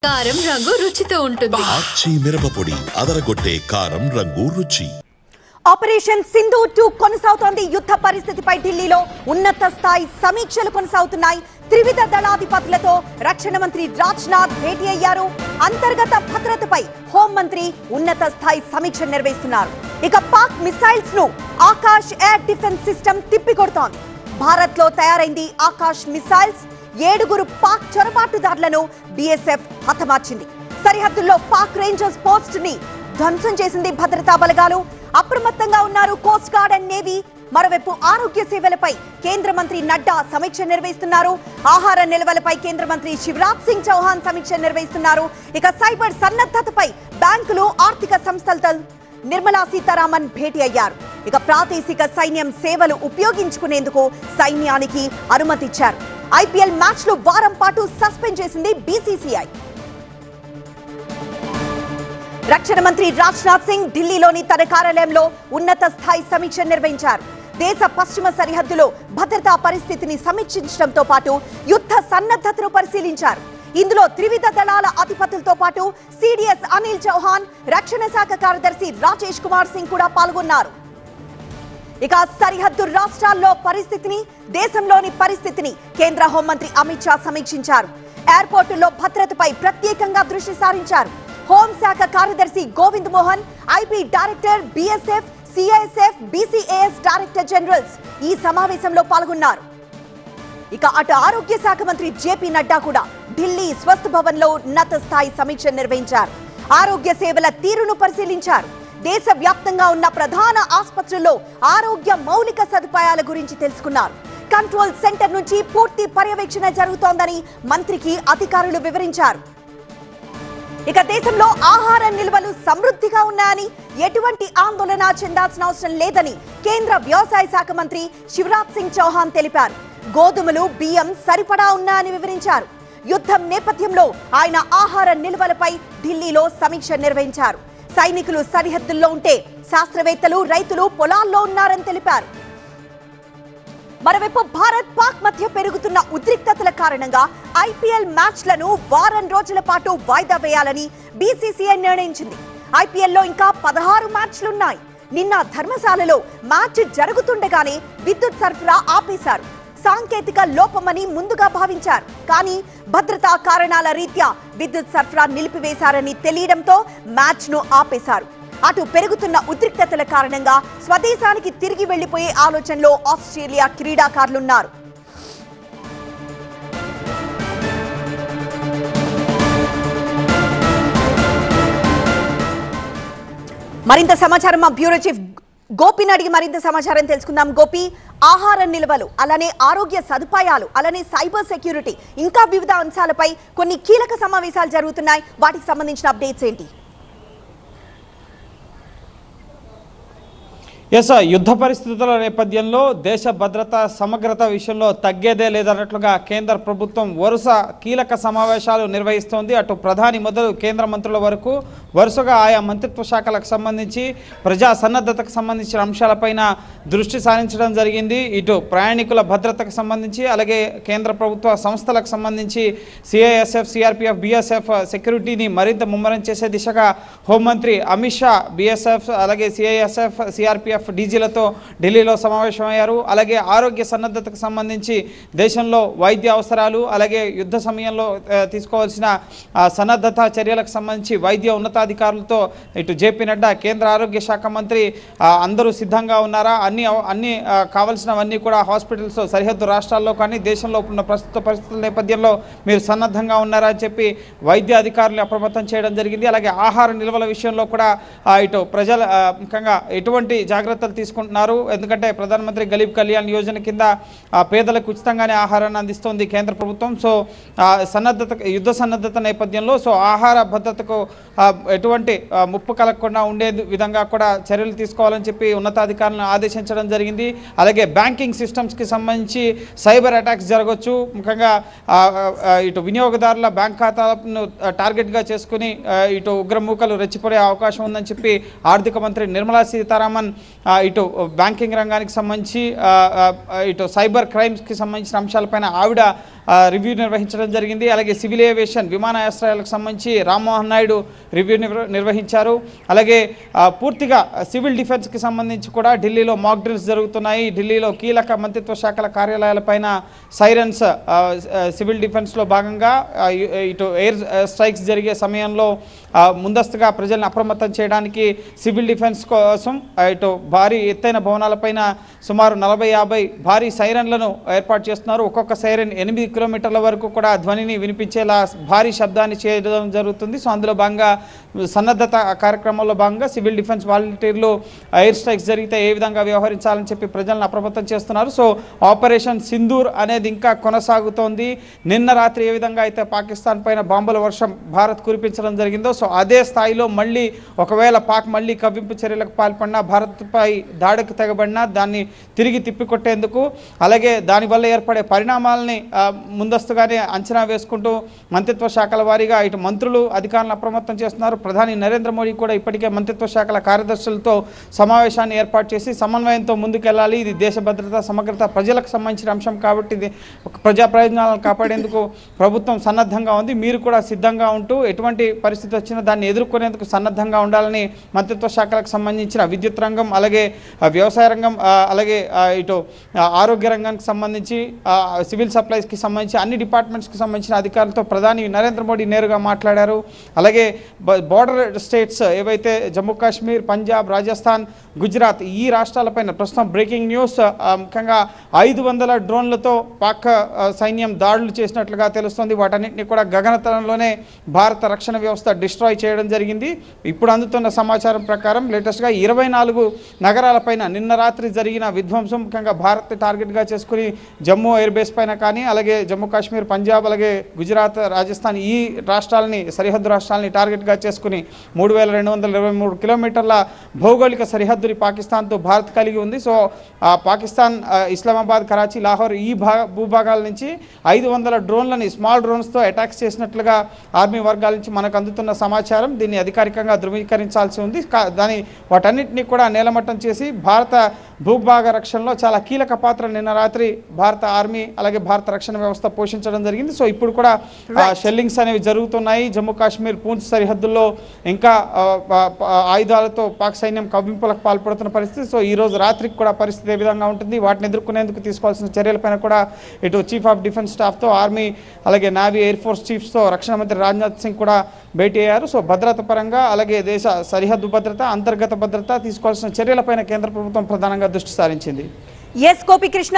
కారం రంగు రుచితో ఉంటుంది. ఆచి మిరపపొడి అదరగొట్టే కారం రంగు రుచి. ఆపరేషన్ సింధు 2 కొనసాగుతోంది. యుద్ధ పరిస్థితిపై ఢిల్లీలో ఉన్నత స్థాయి సమీక్షలు కొనసాగుతున్నాయి. త్రివిధ దళాధిపతులతో రక్షణ మంత్రి రాజ్నాథ్ భేటీ అయ్యారు. అంతర్గత భద్రతపై హోంమంత్రి ఉన్నత స్థాయి సమీక్ష నిర్వహిస్తున్నారు. ఇక పాక్ మిసైల్స్ ను ఆకాశ్ ఎయిర్ డిఫెన్స్ సిస్టమ్ తిప్పికొడుతోంది. భారత్ లో తయారైంది ఆకాశ్ మిసైల్స్. 7 పాక్ చొరబాటుదారులను బీఎస్ఎఫ్ హతమార్చింది. సరిహద్దుల్లో పాక్ రేంజర్స్ పోస్ట్ ని ధ్వంసం చేసింది భద్రతా బలగాలు. అప్రమత్తంగా ఉన్నారు కోస్ట్ గార్డ్ అండ్ నేవీ. మరోవైపు ఆరోగ్య సేవలపై కేంద్ర మంత్రి నడ్డా సమీక్ష నిర్వహిస్తున్నారు. ఆహార నిల్వలపై కేంద్ర మంత్రి శివరాజ్ సింగ్ చౌహాన్ సమీక్ష నిర్వహిస్తున్నారు. ఇక సైబర్ సన్నద్ధతపై బ్యాంకులు, ఆర్థిక సంస్థలతో నిర్మలా సీతారామన్ భేటీ అయ్యారు. ఇక ప్రాదేశిక సైన్యం సేవలు ఉపయోగించుకునేందుకు సైన్యానికి అనుమతిచ్చారు. ఐపీఎల్ మ్యాచ్లు వారం పాటు సస్పెండ్ చేసింది బీసీసీఐ. రక్షణ మంత్రి రాజ్నాథ్ సింగ్ ఢిల్లీలోని తన కార్యాలయంలో ఉన్నత స్థాయి సమీక్ష నిర్వహించారు. దేశ పశ్చిమ సరిహద్దులో భద్రతా పరిస్థితిని సమీక్షించడంతో పాటు యుద్ధ సన్నద్ధతను పరిశీలించారు. ఇందులో త్రివిధ దళాల అధిపతులతో పాటు సిడిఎస్ అనిల్ చౌహాన్, రక్షణ శాఖ కార్యదర్శి రాజేష్ కుమార్ సింగ్ కూడా పాల్గొన్నారు. ఇక సరిహద్దు రాష్ట్రాల్లో పరిస్థితిని, దేశంలోని పరిస్థితిని కేంద్ర హోంమంత్రి అమిత్ షా సమీక్షించారు. ఎయిర్పోర్టుల్లో భద్రతపై ప్రత్యేకంగా దృష్టి సారించారు. హోంశాఖ కార్యదర్శి Govind Mohan, IB director, BSF, CISF, BCAS director generals ఈ సమావేశంలో పాల్గొన్నారు. ఇక అటు ఆరోగ్య శాఖ మంత్రి జేపీ నడ్డా కూడా ఢిల్లీ స్వస్థ్ భవన్ లో ఉన్నత స్థాయి సమీక్ష నిర్వహించారు. ఆరోగ్య సేవల తీరును పరిశీలించారు. దేశవ్యాప్తంగా ఉన్న ప్రధాన ఆసుపత్రుల్లో ఆరోగ్య మౌలిక సదుపాయాల గురించి తెలుసుకున్నారు. కంట్రోల్ సెంటర్ నుంచి పూర్తి పర్యవేక్షణ జరుగుతోందని మంత్రికి అధికారులు వివరించారు. ఇక దేశంలో ఆహార నిల్వలు సమృద్ధిగా ఉన్నాయని, ఎటువంటి ఆందోళన చెందాల్సిన అవసరం లేదని కేంద్ర వ్యవసాయ శాఖ మంత్రి శివరాజ్ సింగ్ చౌహాన్ తెలిపారు. గోధుమలు, బియ్యం సరిపడా ఉన్నాయని వివరించారు. యుద్ధం నేపథ్యంలో ఆయన ఆహార నిల్వలపై ఢిల్లీలో సమీక్ష నిర్వహించారు. సైనికులు సరిహద్దుల్లో ఉంటే శాస్త్రవేత్తలు, రైతులు పొలాల్లో ఉన్నారని తెలిపారు. మరోవైపు భారత్ పాక్ మధ్య పెరుగుతున్న ఉద్రిక్తతల కారణంగా ఐపీఎల్ మ్యాచ్లను వారం రోజుల పాటు వాయిదా వేయాలని బీసీసీఐ నిర్ణయించింది. ఐపీఎల్లో ఇంకా 16 మ్యాచ్లున్నాయి. నిన్న ధర్మశాలలో మ్యాచ్ జరుగుతుండగానే విద్యుత్ సరఫరా ఆపేశారు. సాంకేతిక లోపమని ముందుగా భావించారు. కానీ భద్రతా కారణాల రీత్యా విద్యుత్ సరఫరా నిలిపివేశారని తెలియడంతో మ్యాచ్ ను ఆపేశారు. అటు పెరుగుతున్న ఉద్రిక్తతల కారణంగా స్వదేశానికి తిరిగి వెళ్లిపోయే ఆలోచనలో ఆస్ట్రేలియా క్రీడాకారులున్నారు. మరింత సమాచారం మా బ్యూరో చీఫ్ గోపిని అడిగి మరింత సమాచారం తెలుసుకుందాం. గోపి, ఆహార నిల్వలు, అలానే ఆరోగ్య సదుపాయాలు, అలానే సైబర్ సెక్యూరిటీ, ఇంకా వివిధ అంశాలపై కొన్ని కీలక సమావేశాలు జరుగుతున్నాయి. వాటికి సంబంధించిన అప్డేట్స్ ఏంటి? యుద్ధ పరిస్థితుల నేపథ్యంలో దేశ భద్రత సమగ్రత విషయంలో తగ్గేదే లేదన్నట్లుగా కేంద్ర ప్రభుత్వం వరుస కీలక సమావేశాలు నిర్వహిస్తోంది. అటు ప్రధాని మొదలు కేంద్ర మంత్రుల వరకు వరుసగా ఆయా మంత్రిత్వ శాఖలకు సంబంధించి ప్రజా సన్నద్ధతకు సంబంధించిన అంశాలపైన దృష్టి సారించడం జరిగింది. ఇటు ప్రయాణికుల భద్రతకు సంబంధించి, అలాగే కేంద్ర ప్రభుత్వ సంస్థలకు సంబంధించి సిఐఎస్ఎఫ్, సిఆర్పిఎఫ్, బీఎస్ఎఫ్ సెక్యూరిటీని మరింత ముమ్మరం చేసే దిశగా హోంమంత్రి అమిత్ షా బీఎస్ఎఫ్, అలాగే సిఐఎస్ఎఫ్, సిఆర్పిఎఫ్ డీజీలతో ఢిల్లీలో సమావేశమయ్యారు. అలాగే ఆరోగ్య సన్నద్ధతకు సంబంధించి దేశంలో వైద్య అవసరాలు, అలాగే యుద్ధ సమయంలో తీసుకోవాల్సిన సన్నద్ధత చర్యలకు సంబంధించి వైద్య ఉన్నతాధికారులతో ఇటు జేపీ నడ్డా, కేంద్ర ఆరోగ్య శాఖ మంత్రి అందరూ సిద్ధంగా ఉన్నారా, అన్ని కావాల్సినవన్నీ కూడా హాస్పిటల్స్ సరిహద్దు రాష్ట్రాల్లో కానీ దేశంలో ఉన్న ప్రస్తుత పరిస్థితుల నేపథ్యంలో మీరు సన్నద్ధంగా ఉన్నారా అని చెప్పి వైద్య అధికారులు అప్రమత్తం చేయడం జరిగింది. అలాగే ఆహార నిల్వల విషయంలో కూడా ఇటు ప్రజల ముఖ్యంగా ఎటువంటి జాగ్రత్తలు తీసుకుంటున్నారు. ఎందుకంటే ప్రధానమంత్రి గరీబ్ కళ్యాణ్ యోజన కింద పేదలకు ఉచితంగానే ఆహారాన్ని అందిస్తోంది కేంద్ర ప్రభుత్వం. సో యుద్ధ సన్నద్ధత నేపథ్యంలో ఆహార భద్రతకు ఎటువంటి ముప్పు కలగకుండా ఉండే విధంగా కూడా చర్యలు తీసుకోవాలని చెప్పి ఉన్నతాధికారులను ఆదేశించడం జరిగింది. అలాగే బ్యాంకింగ్ సిస్టమ్స్కి సంబంధించి సైబర్ అటాక్స్ జరగవచ్చు. ముఖ్యంగా ఇటు వినియోగదారుల బ్యాంక్ ఖాతాలను టార్గెట్గా చేసుకుని ఇటు ఉగ్రమూకలు రెచ్చిపోయే అవకాశం ఉందని చెప్పి ఆర్థిక మంత్రి నిర్మలా సీతారామన్ ఇటు బ్యాంకింగ్ రంగానికి సంబంధించి ఇటు సైబర్ క్రైమ్స్కి సంబంధించిన అంశాలపైన ఆవిడ రివ్యూ నిర్వహించడం జరిగింది. అలాగే సివిల్ ఏవియేషన్ విమానాశ్రయాలకు సంబంధించి రామ్మోహన్ నాయుడు రివ్యూ నిర్వహించారు. అలాగే పూర్తిగా సివిల్ డిఫెన్స్కి సంబంధించి కూడా ఢిల్లీలో మాక్ డ్రిల్స్ జరుగుతున్నాయి. ఢిల్లీలో కీలక మంత్రిత్వ శాఖల కార్యాలయాలపైన సైరన్స్ సివిల్ డిఫెన్స్లో భాగంగా ఇటు ఎయిర్ స్ట్రైక్స్ జరిగే సమయంలో ముందస్తుగా ప్రజలను అప్రమత్తం చేయడానికి సివిల్ డిఫెన్స్ కోసం ఇటు భారీ ఎత్తైన భవనాలపైన సుమారు 40-50 భారీ సైరన్లను ఏర్పాటు చేస్తున్నారు. ఒక్కొక్క సైరన్ 8 కిలోమీటర్ల వరకు కూడా ధ్వనిని వినిపించేలా భారీ శబ్దాన్ని చేయడం జరుగుతుంది. సో అందులో భాగంగా సన్నద్ధత కార్యక్రమంలో భాగంగా సివిల్ డిఫెన్స్ వాలంటీర్లు ఎయిర్ స్ట్రైక్స్ జరిగితే ఏ విధంగా వ్యవహరించాలని చెప్పి ప్రజలను అప్రమత్తం చేస్తున్నారు. సో ఆపరేషన్ సింధూర్ అనేది ఇంకా కొనసాగుతోంది. నిన్న రాత్రి ఏ విధంగా అయితే పాకిస్తాన్ పైన బాంబుల వర్షం భారత్ కురిపించడం జరిగిందో సో అదే స్థాయిలో మళ్ళీ ఒకవేళ పాక్ మళ్ళీ కవ్వింపు చర్యలకు పాల్పడినా, భారత్పై దాడికి తెగబడినా దాన్ని తిరిగి తిప్పికొట్టేందుకు అలాగే దానివల్ల ఏర్పడే పరిణామాలని ముందస్తుగానే అంచనా వేసుకుంటూ మంత్రిత్వ శాఖల వారీగా ఇటు మంత్రులు అధికారులను అప్రమత్తం చేస్తున్నారు. ప్రధాని నరేంద్ర మోడీ కూడా ఇప్పటికే మంత్రిత్వ శాఖల కార్యదర్శులతో సమావేశాన్ని ఏర్పాటు చేసి సమన్వయంతో ముందుకెళ్లాలి, ఇది దేశ భద్రత సమగ్రత ప్రజలకు సంబంధించిన అంశం కాబట్టి ఇది ప్రజా ప్రయోజనాలను కాపాడేందుకు ప్రభుత్వం సన్నద్ధంగా ఉంది, మీరు కూడా సిద్ధంగా ఉంటూ ఎటువంటి పరిస్థితి వచ్చినా దాన్ని ఎదుర్కొనేందుకు సన్నద్ధంగా ఉండాలని మంత్రిత్వ శాఖలకు సంబంధించిన విద్యుత్ రంగం అలాగే వ్యవసాయ రంగం అలాగే ఇటు ఆరోగ్య రంగానికి సంబంధించి సివిల్ సప్లైస్కి సంబంధించి అన్ని డిపార్ట్మెంట్స్కి సంబంధించిన అధికారులతో ప్రధాని నరేంద్ర మోడీ నేరుగా మాట్లాడారు. అలాగే బోర్డర్ స్టేట్స్ ఏవైతే జమ్మూ కాశ్మీర్, పంజాబ్, రాజస్థాన్, గుజరాత్ ఈ రాష్ట్రాలపైన ప్రస్తుతం బ్రేకింగ్ న్యూస్ ముఖ్యంగా 500 డ్రోన్లతో పాక్ సైన్యం దాడులు చేసినట్లుగా తెలుస్తోంది. వాటన్నింటినీ కూడా గగనతలంలోనే భారత రక్షణ వ్యవస్థ డిస్ట్రాయ్ చేయడం జరిగింది. ఇప్పుడు అందుతున్న సమాచారం ప్రకారం లేటెస్ట్గా 24 నగరాలపైన నిన్న రాత్రి జరిగిన విధ్వంసం ముఖ్యంగా భారత్ టార్గెట్గా చేసుకుని జమ్మూ ఎయిర్ బేస్ పైన కానీ అలాగే జమ్మూ కాశ్మీర్, పంజాబ్ అలాగే గుజరాత్, రాజస్థాన్ ఈ రాష్ట్రాలని సరిహద్దు రాష్ట్రాలని టార్గెట్గా చేసుకుని 3223 కిలోమీటర్ల భౌగోళిక సరిహద్దుని పాకిస్తాన్తో భారత్ కలిగి ఉంది. సో పాకిస్తాన్ ఇస్లామాబాద్, కరాచీ, లాహోర్ ఈ భూభాగాల నుంచి 500 డ్రోన్లని స్మాల్ డ్రోన్స్తో అటాక్స్ చేసినట్లుగా ఆర్మీ వర్గాల నుంచి మనకు అందుతున్న సమాచారం. దీన్ని అధికారికంగా ధృవీకరించాల్సి ఉంది. వాటన్నిటినీ కూడా నేలమట్టం చేసి భారత భూభాగ రక్షణలో చాలా కీలక పాత్ర నిన్న రాత్రి భారత ఆర్మీ అలాగే భారత రక్షణ వ్యవస్థ పోషించడం జరిగింది. సో ఇప్పుడు కూడా షెల్లింగ్స్ అనేవి జరుగుతున్నాయి. జమ్మూ కాశ్మీర్, పూంచ్ సరిహద్దుల్లో ఇంకా ఆయుధాలతో పాక్ సైన్యం కవ్వింపులకు పాల్పడుతున్న పరిస్థితి. సో ఈ రోజు రాత్రికి కూడా పరిస్థితి ఏ విధంగా ఉంటుంది, వాటిని ఎదుర్కొనేందుకు తీసుకోవాల్సిన చర్యలపైన కూడా ఇటు చీఫ్ ఆఫ్ డిఫెన్స్ స్టాఫ్తో ఆర్మీ అలాగే నేవీ, ఎయిర్ ఫోర్స్ చీఫ్స్తో రక్షణ మంత్రి రాజ్నాథ్ సింగ్ కూడా భేటీ అయ్యారు. సో భద్రత పరంగా అలాగే దేశ సరిహద్దు భద్రత, అంతర్గత భద్రత తీసుకోవాల్సిన చర్యలపైన కేంద్ర ప్రభుత్వం ప్రధానంగా దృష్టి సారించింది. ఎస్ గోపీకృష్ణ.